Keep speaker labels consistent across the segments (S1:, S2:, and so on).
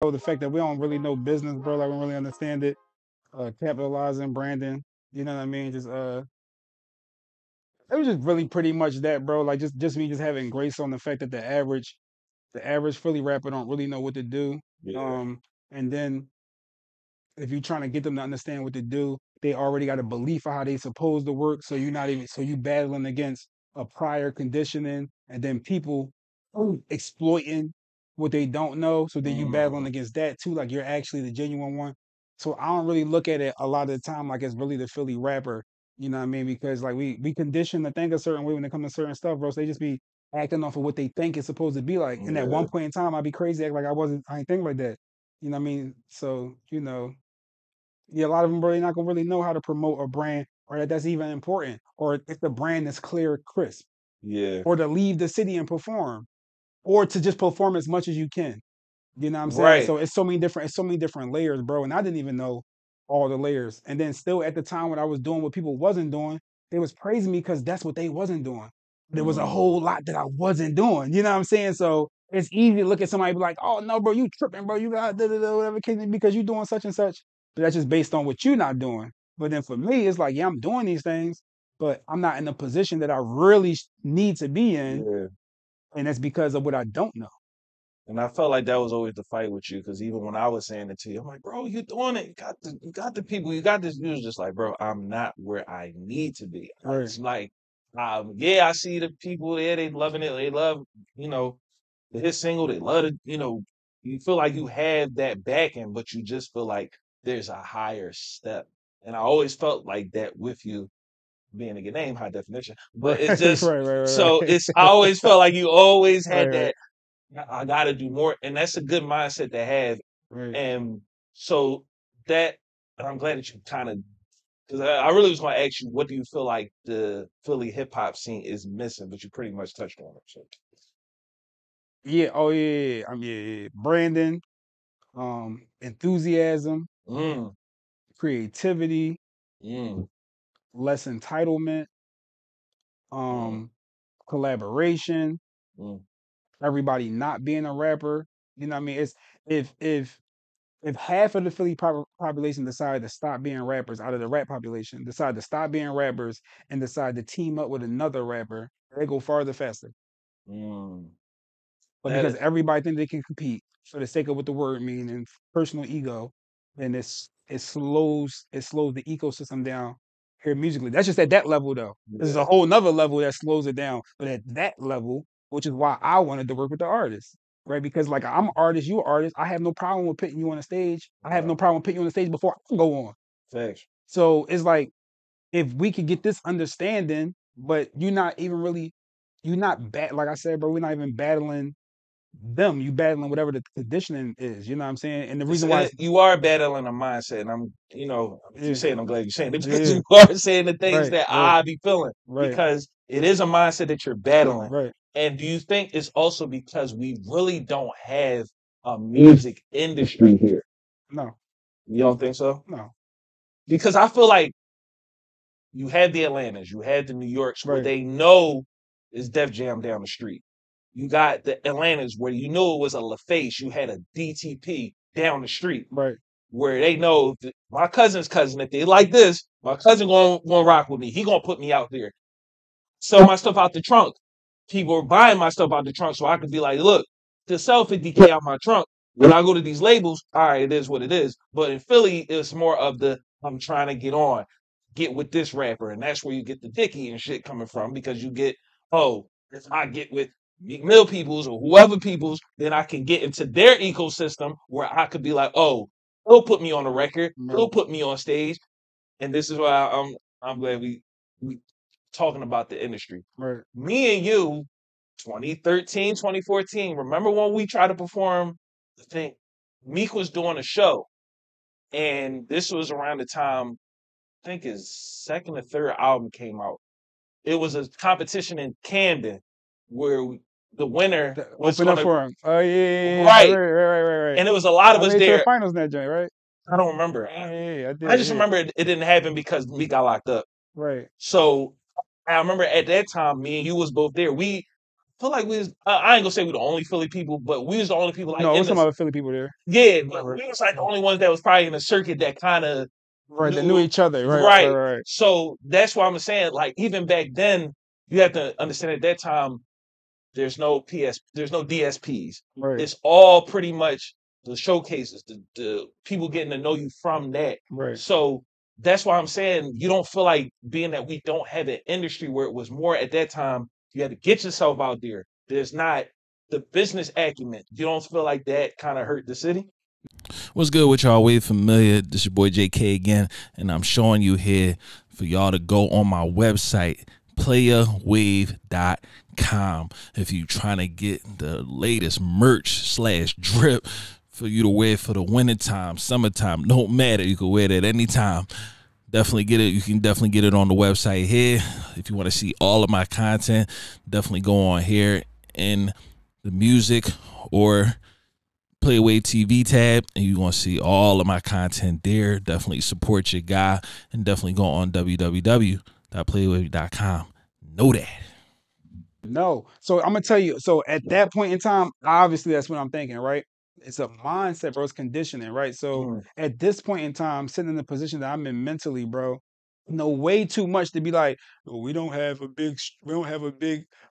S1: bro, the fact that we don't really know business, bro, like we don't really understand it, capitalizing, branding, you know what I mean? Just it was just really pretty much that, bro. Like just me just having grace on the fact that the average Philly rapper don't really know what to do.
S2: Yeah.
S1: And then if you're trying to get them to understand what to do, they already got a belief of how they supposed to work. So you're not even so you battling against a prior conditioning, and then people exploiting what they don't know. So then you battling
S2: Mm.
S1: against that too, like you're actually the genuine one. So I don't really look at it a lot of the time like it's really the Philly rapper. You know what I mean? Because like we conditioned to think a certain way when it comes to certain stuff, bro. So they just be acting off of what they think it's supposed to be like. And at one
S2: Yeah.
S1: point in time, I'd be crazy, act like I ain't think like that. You know what I mean? So, yeah, a lot of them really not gonna really know how to promote a brand or that's even important, or if the brand is clear, crisp,
S2: Yeah.
S1: or to leave the city and perform, or to just perform as much as you can. You know what I'm saying?
S2: Right.
S1: So it's so many different layers, bro. And I didn't even know all the layers. And then still at the time when I was doing what people wasn't doing, they was praising me because that's what they wasn't doing. There was a
S2: Mm.
S1: whole lot that I wasn't doing. You know what I'm saying? So it's easy to look at somebody and be like, oh no, bro, you tripping, bro. You got da, da, da, whatever case may be because you doing such and such. But that's just based on what you're not doing. But then for me, it's like, yeah, I'm doing these things, but I'm not in the position that I really need to be in.
S2: Yeah.
S1: And that's because of what I don't know.
S2: And I felt like that was always the fight with you, because even when I was saying it to you, I'm like, bro, you doing it. You got the people. You got this. You was just like, bro, I'm not where I need to be.
S1: Right.
S2: It's like, yeah, I see the people there. They loving it. They love, the hit single. They love it. You feel like you have that backing, but you just feel like there's a higher step. And I always felt like that with you, being a good name, high definition. But
S1: Right.
S2: it's
S1: Right.
S2: just
S1: Right.
S2: so
S1: Right.
S2: it's. I always felt like you always had
S1: Right.
S2: that. I got to do more, and that's a good mindset to have.
S1: Right.
S2: And so that, and I'm glad that you kind of, because I really was going to ask you, what do you feel like the Philly hip hop scene is missing? But you pretty much touched on it. So,
S1: Yeah. Oh yeah. Yeah. Yeah. Brandon. Enthusiasm,
S2: mm,
S1: creativity,
S2: mm,
S1: less entitlement,
S2: mm,
S1: um, collaboration.
S2: mm,
S1: Everybody not being a rapper. You know what I mean? It's if if if half of the Philly population decided to stop being rappers out of the rap population, decide to stop being rappers and decide to team up with another rapper, they go farther faster.
S2: mm.
S1: But
S2: That
S1: because
S2: is,
S1: everybody think they can compete for the sake of what the word mean and personal ego, then it slows the ecosystem down here musically. That's just at that level though. This is a
S2: yeah,
S1: whole nother level that slows it down. But at that level, which is why I wanted to work with the artist. Right? Because like I'm an artist, you an artist. I have no problem with putting you on a stage. I have
S2: right.
S1: no problem with putting you on the stage before I go on.
S2: Facts.
S1: So it's like if we could get this understanding, but you're not bad like I said, bro, we're not even battling them, you battling whatever the conditioning is. You know what I'm saying? And the reason why it's
S2: You are battling a mindset, and if you're
S1: yeah,
S2: saying, I'm glad you're saying it, because
S1: yeah,
S2: you are saying the things
S1: right,
S2: that
S1: right,
S2: I be feeling,
S1: right,
S2: because it is a mindset that you're battling.
S1: right.
S2: And do you think it's also because we really don't have a music industry here?
S1: No,
S2: You don't think so?
S1: no,
S2: Because I feel like you had the Atlantas, you had the New Yorks, where
S1: right,
S2: they know is Def Jam down the street. You got the Atlantas where you knew it was a LaFace, you had a DTP down the street,
S1: right,
S2: where they know my cousin's cousin, if they like this, my cousin gonna rock with me. He gonna put me out there. Sell my stuff out the trunk. People are buying my stuff out the trunk, so I could be like, look, to sell 50K out my trunk, when I go to these labels, all right, it is what it is. But in Philly, it's more of the I'm trying to get with this rapper, and that's where you get the Dicky and shit coming from, because you get, oh, if I get with Meek Mill peoples or whoever peoples, then I can get into their ecosystem where I could be like, oh, he'll put me on the record,
S1: right,
S2: he'll put me on stage, and this is why I'm glad we talking about the industry.
S1: right.
S2: Me and you, 2013, 2014. Remember when we tried to perform the thing? Meek was doing a show, and this was around the time I think his second or third album came out. It was a competition in Camden where the winner was
S1: Open up
S2: gonna,
S1: for him. Oh yeah, yeah, yeah.
S2: right,
S1: Right.
S2: and it was a lot of
S1: I
S2: us
S1: made it to the
S2: there.
S1: finals in that joint, right?
S2: I don't remember.
S1: Yeah, yeah, yeah, I
S2: I
S1: did,
S2: just
S1: yeah.
S2: remember it didn't happen because Meek got locked up.
S1: Right,
S2: So I remember at that time, me and you was both there. feel like we was, I ain't gonna say we the only Philly people, but we was the only people like
S1: No, it
S2: in
S1: was some
S2: the
S1: other Philly people there.
S2: yeah, but we was like the only ones that was probably in the circuit that kind of
S1: Right, that knew
S2: knew
S1: each other. Right, right,
S2: right.
S1: right,
S2: So that's why I'm saying like even back then you have to understand at that time there's no DSPs.
S1: right,
S2: It's all pretty much the showcases, the people getting to know you from that.
S1: right.
S2: So that's why I'm saying you don't feel like being that we don't have an industry where it was more at that time, you had to get yourself out there. There's not the business acumen. You don't feel like that kind of hurt the city?
S3: What's good with y'all? Wave familiar. This your boy JK again, and I'm showing you here for y'all to go on my website, PlayaWave.com. If you trying to get the latest merch / drip for you to wear for the wintertime, summertime, don't matter. You can wear it at any time. Definitely get it. You can definitely get it on the website here. If you want to see all of my content, definitely go on here in the music or PlayaWave TV tab, and you're going to see all of my content there. Definitely support your guy, and definitely go on www.playawave.com. Know that.
S1: No. So I'm gonna tell you. So at that point in time, obviously that's what I'm thinking, right? It's a mindset, bro. It's conditioning, right? So
S2: Mm.
S1: at this point in time, sitting in the position that I'm in mentally, bro, know way too much to be like, "Oh, we don't have a big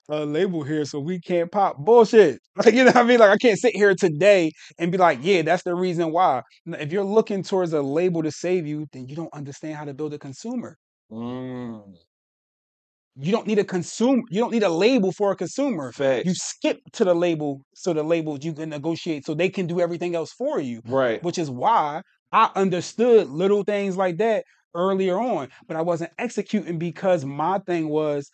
S1: label here, so we can't pop." Bullshit. Like you know what I mean? Like I can't sit here today and be like, "Yeah, that's the reason why." If you're looking towards a label to save you, then you don't understand how to build a consumer.
S2: Mm.
S1: You don't need a consumer. You don't need a label for a consumer. You
S2: Facts.
S1: skip to the label so the labels you can negotiate so they can do everything else for you.
S2: Right.
S1: Which is why I understood little things like that earlier on, but I wasn't executing because my thing was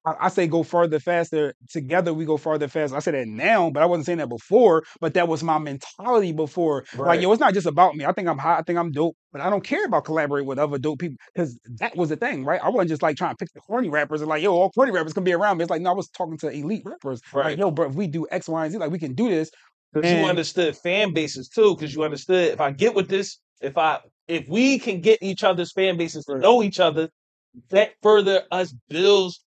S1: I say go farther faster. Together we go farther faster. I say that now, but I wasn't saying that before. But that was my mentality before. Like,
S2: Right.
S1: yo, it's not just about me. I think I'm hot. I think I'm dope. But I don't care about collaborating with other dope people because that was the thing, right? I wasn't just like trying to pick the corny rappers and like, yo, all corny rappers can be around me. It's like, no, I was talking to elite rappers. Like,
S2: Right.
S1: yo, bro, if we do X, Y, and Z, like we can do this.
S2: Because you
S1: And
S2: understood fan bases too. Because you understood if I get with this, if we can get each other's fan bases to
S1: right,
S2: know each other, that further us builds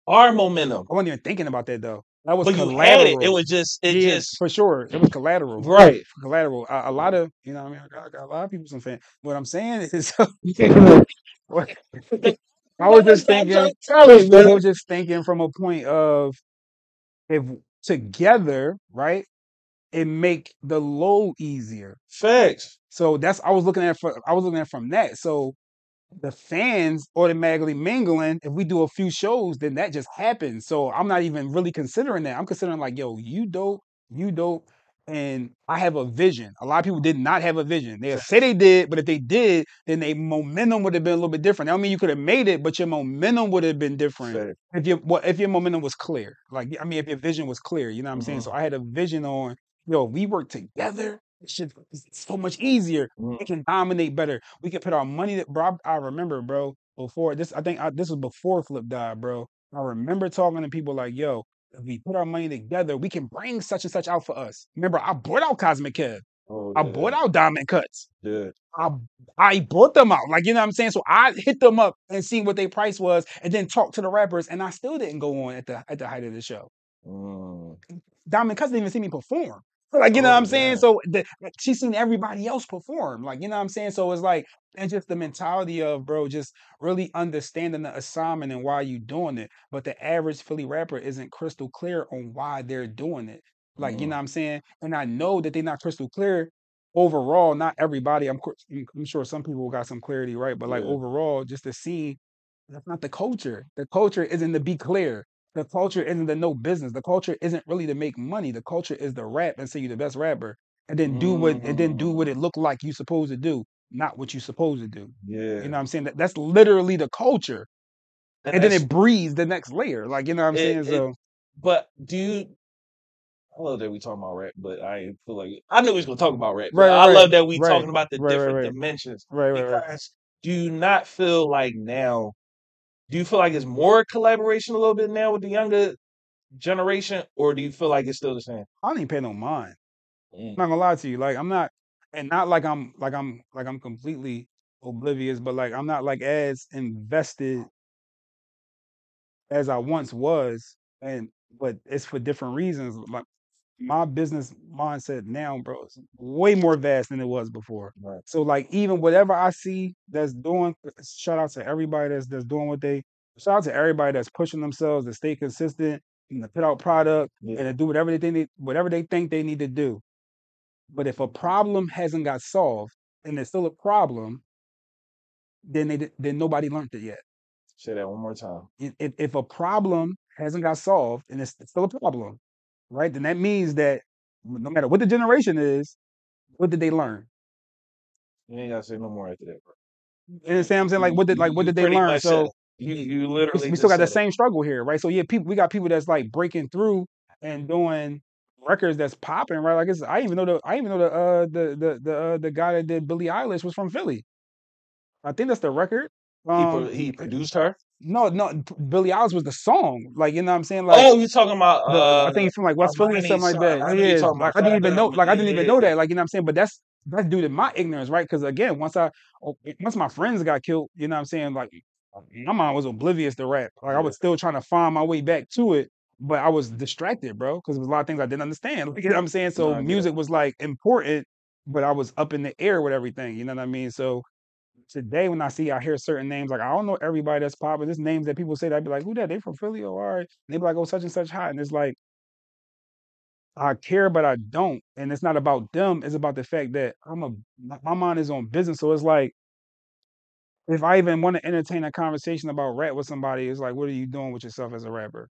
S2: our momentum.
S1: I wasn't even thinking about that though. That was
S2: But you had it. It
S1: collateral.
S2: was just
S1: Yeah, for sure. It was collateral.
S2: right.
S1: Collateral. A lot of, you know, what I mean, I got a lot of people some fans. What I'm saying is, what- I was just thinking.
S2: Tell it,
S1: I
S2: man.
S1: was just thinking from a point of if together, right, it make the load easier.
S2: Facts.
S1: So that's I was looking at it from that. So the fans automatically mingling. If we do a few shows, then that just happens. So I'm not even really considering that. I'm considering like, yo, you dope, and I have a vision. A lot of people did not have a vision. They say
S2: Facts.
S1: they did, but if they did, then their momentum would have been a little bit different. I don't mean you could have made it, but your momentum would have been different
S2: Facts.
S1: if your momentum was clear. Like I mean, if your vision was clear, you know what I'm saying.
S2: Mm-hmm.
S1: So I had a vision on, yo, we work together. It's so much easier. We
S2: Mm-hmm.
S1: can dominate better. We can put our money that, bro. I remember, bro, before this, this was before Flip died, bro. I remember talking to people like, yo, if we put our money together, we can bring such and such out for us. Remember, I bought out Cosmic Kev.
S2: Oh
S1: I
S2: yeah.
S1: bought out Diamond Cuts.
S2: Yeah.
S1: I I bought them out. Like, you know what I'm saying? So I hit them up and see what their price was and then talk to the rappers. And I still didn't go on at the height of the show.
S2: Mm.
S1: Diamond Cuts didn't even see me perform. Like, you know what
S2: Oh
S1: I'm saying?
S2: yeah.
S1: So like, she's seen everybody else perform. Like, you know what I'm saying? So it's like, and just the mentality of, bro, just really understanding the assignment and why you doing it. But the average Philly rapper isn't crystal clear on why they're doing it. Like, you know
S2: Mm.
S1: what I'm saying? And I know that they're not crystal clear overall. Not everybody. I'm sure some people got some clarity, right? But like
S2: Yeah.
S1: overall, just to see that's not the culture. The culture isn't to be clear. The culture isn't to know business. The culture isn't really to make money. The culture is to rap and say you're the best rapper, and then do what it
S2: Mm.
S1: look like you supposed to do, not what you supposed to do. You
S2: Yeah.
S1: know what I'm saying? That's literally the culture,
S2: And
S1: and then
S2: that's
S1: it breeds the next layer. Like you know what I'm saying?
S2: it.
S1: So
S2: But do you? I love that we talking about rap, but I ain't feel like I knew we was gonna talk about rap. But
S1: right,
S2: I
S1: right,
S2: love that we
S1: right,
S2: talking about the
S1: right, right,
S2: different
S1: right,
S2: dimensions
S1: right, right, right.
S2: because do you not feel like now? Do you feel like it's more collaboration a little bit now with the younger generation, or do you feel like it's still the same?
S1: I don't even pay no mind.
S2: Mm.
S1: I'm not gonna lie to you. Like I'm not, and not like I'm completely oblivious, but like I'm not like as invested as I once was. And but it's for different reasons. Like my business mindset now, bro, is way more vast than it was before.
S2: Right.
S1: So like even whatever I see that's doing, shout out to everybody that's doing what they shout out to everybody that's pushing themselves to stay consistent and to put out product and to do whatever they think they need to do. But if a problem hasn't got solved and there's still a problem, then nobody learned it yet.
S2: Say that one more time.
S1: If a problem hasn't got solved and it's still a problem, right? Then that means that no matter what the generation is, what did they learn?
S2: You ain't gotta say no more after that, bro.
S1: You understand what I'm saying? Like what did they
S2: pretty
S1: learn?
S2: much said
S1: So
S2: it. You literally
S1: we still
S2: just
S1: got the
S2: said it.
S1: same struggle here, right? So yeah, we got people that's like breaking through and doing records that's popping, right? Like I even know the guy that did Billie Eilish was from Philly. I think that's the record.
S2: He produced her.
S1: No, Billie Eilish was the song. Like you know what I'm saying? Like
S2: Oh, you talking about
S1: I think he's from like West Philly or something like that.
S2: I know you're
S1: Yeah,
S2: talking
S1: like
S2: about Fat Bell.
S1: I didn't even know that. Like you know what I'm saying? But that's due to my ignorance, right? Because again, once my friends got killed, you know what I'm saying? Like my mind was oblivious to rap. Like I was still trying to find my way back to it, but I was distracted, bro, because there was a lot of things I didn't understand. Like, you know what I'm saying? So music was like important, but I was up in the air with everything. You know what I mean? So today when I hear certain names, like I don't know everybody that's popping. There's names that people say that I'd be like, who that? They from Philly? Oh, all right. And they be like, oh, such and such hot. And it's like, I care, but I don't. And it's not about them. It's about the fact that my mind is on business. So it's like, if I even want to entertain a conversation about rap with somebody, it's like, what are you doing with yourself as a rapper?